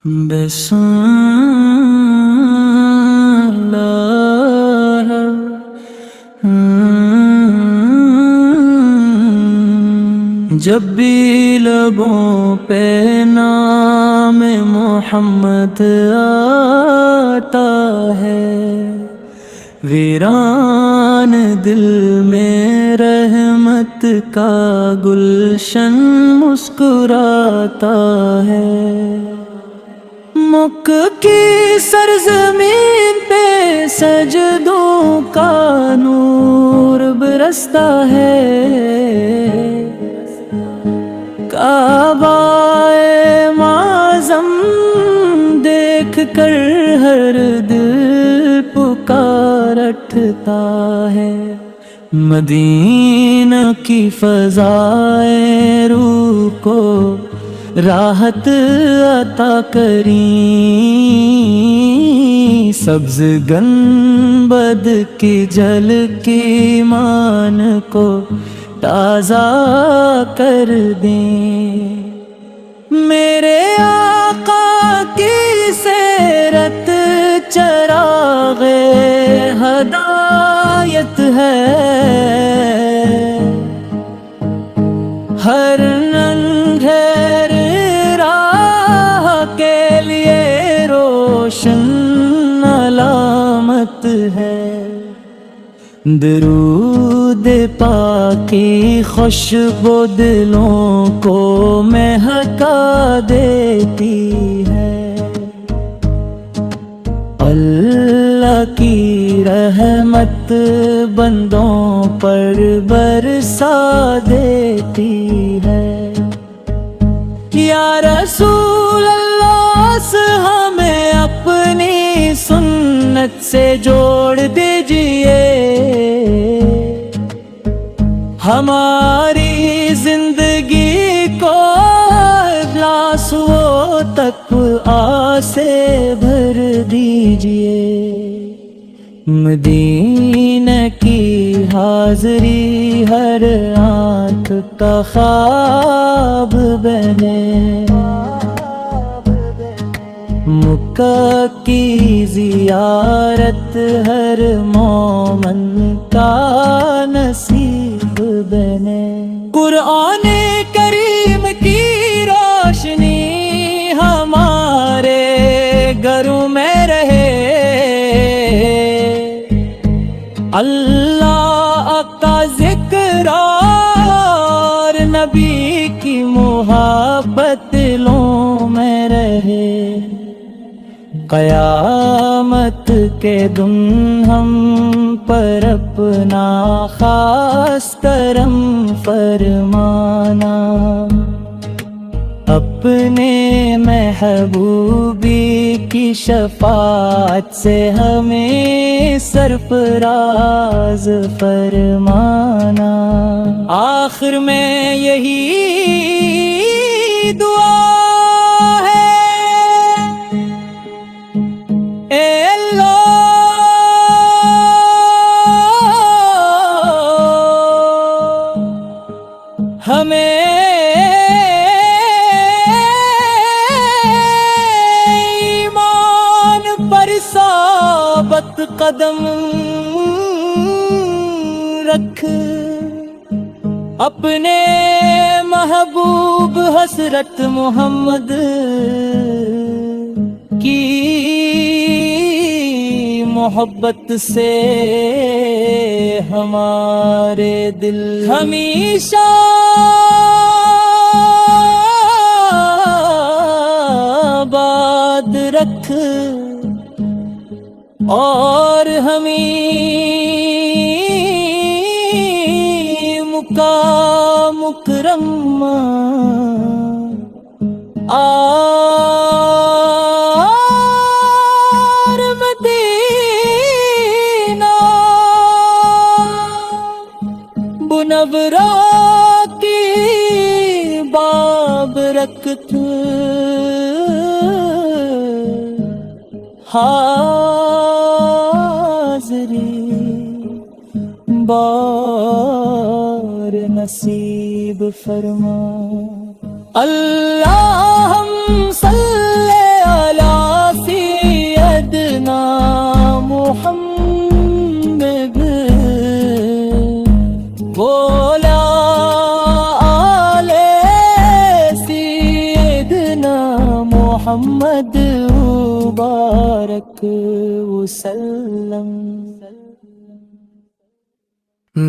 بسم اللہ جب بھی لبوں پہ نام محمد آتا ہے، ویران دل میں رحمت کا گلشن مسکراتا ہے۔ مکہ کی سرزمین پہ سجدوں کا نور برستا ہے، کعبہ معظم دیکھ کر ہر دل پکار اٹھتا ہے۔ مدینہ کی فضائیں روح کو راحت عطا کریں، سبز گنبد کی جھلکی ایمان کو تازہ کر دیں۔ میرے آقا کی سیرت چراغ ہدایت ہے، ہر ننھے راہ کے لیے روشن علامت ہے۔ درود پاکی خوشبو دلوں کو مہکا دیتی ہے، اللہ کی رحمت بندوں پر برسا دیتی ہے۔ یا رسول اللہ ہمیں اپنی سنت سے جوڑ دیجئے، ہماری زندگی کو اخلاص و تقویٰ سے بھر دیجئے۔ مدینہ کی حاضری ہر آنکھ کا خواب بنے، مکہ کی زیارت ہر مومن کا نصیب بنے۔ قرآن کریم کی روشنی ہمارے گھروں میں رہے، اللہ کا ذکر اور نبی کی محبت دلوں میں رہے۔ قیامت کے دن ہم پر اپنا خاص کرم فرمانا، اپنے محبوبی کی شفاعت سے ہمیں سرفراز فرمانا۔ آخر میں یہی دعا ہے، اے اللہ ہمیں ایمان پر ثابت قدم رکھ، اپنے محبوب حضرت محمد کی محبت سے ہمارے دل ہمیشہ آباد رکھ، اور ہمیں مقام مکرم اور مدینہ منورہ کی باب رکھت حاضری بار نصیب فرما۔ اللہم صلی محمد مبارک وسلم.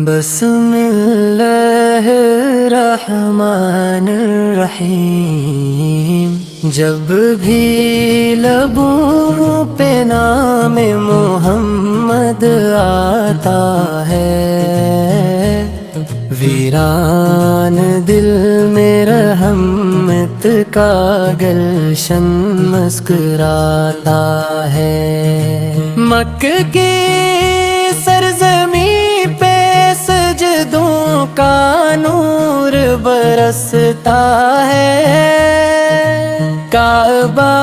بسم اللہ الرحمن الرحیم. جب بھی لبوں پہ نام محمد آتا ہے، ویران دل میں رحمت کا گلشن مسکراتا ہے. مکہ کی سرزمین پہ سجدوں کا نور برستا ہے. کعبہ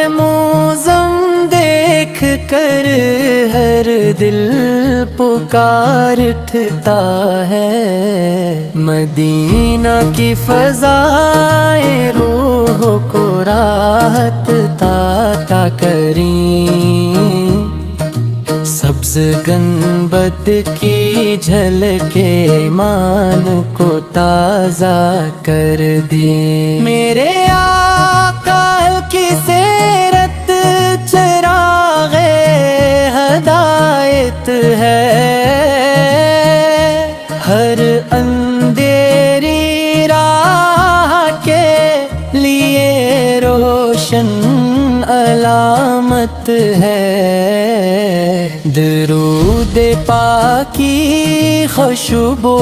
معظم دیکھ کر ہر دل پکار اٹھتا ہے. مدینہ کی فضائیں روح کو راحت عطا کریں. سبز گنبد کی جھلک ایمان کو تازہ کر دی. میرے آقا کی سیرت چراغ ہدایت ہے. ہر اندھیری راہ کے لیے روشن علامت ہے. درود پاکی خوشبو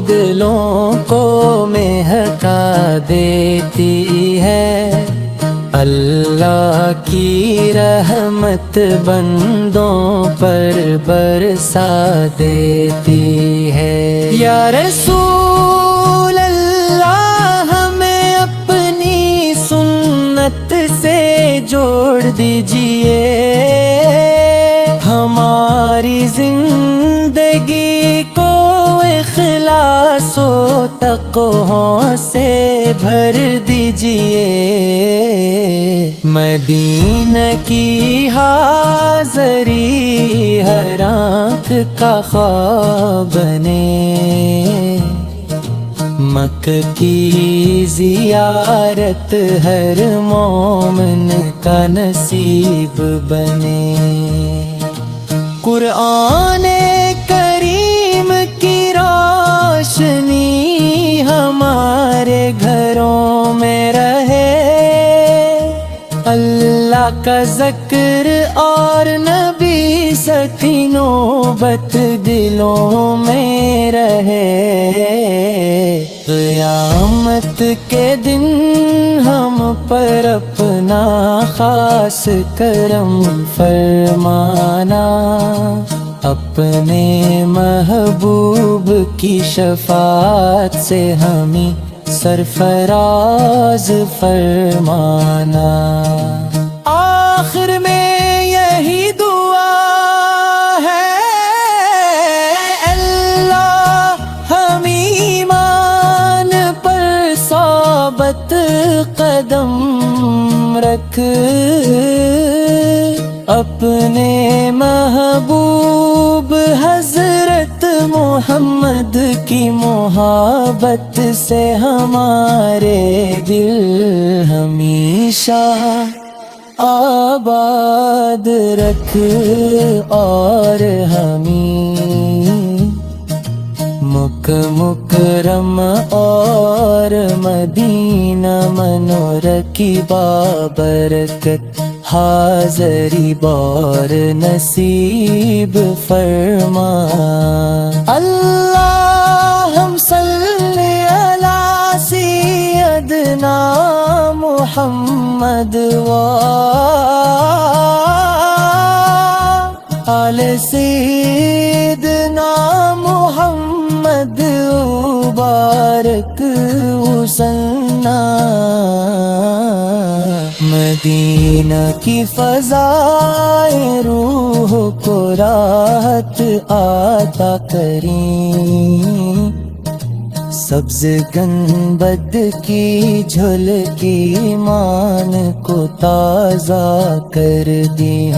دلوں کو مہکا دیتی ہے. اللہ کی رحمت بندوں پر برسا دیتی ہے. یا رسول اللہ ہمیں اپنی سنت سے جوڑ دیجئے. ہماری زندگی کو اخلاص و تقوی سے بھر دیجئے. مدینہ کی حاضری ہر آنکھ کا خواب بنے. مکہ کی زیارت ہر مومن کا نصیب بنے. قرآن کریم کی روشنی ہمارے گھروں میں رہے. اللہ کا ذکر اور نبی سچی نوبت دلوں میں رہے. قیامت کے دن ہم پر اپنا خاص کرم فرمانا. اپنے محبوب کی شفاعت سے ہمیں سرفراز فرمانا. آخر میں یہی دعا ہے، اللہ ہم ایمان پر ثابت قدم رکھ. اپنے محبوب حضرت محمد کی محبت سے ہمارے دل ہمیشہ آباد رکھ. اور ہمیں مکرم اور مدینہ منور کی بابرکت حاضری بار نصیب فرما. اللہم صلی علی سیدنا محمد وآل سیدنا محمد مبارک وسلم. مدینہ کی فضائیں روح کو راحت عطا کریں. سبز گنبد کی جھلکی ایمان کو تازہ کر دیں.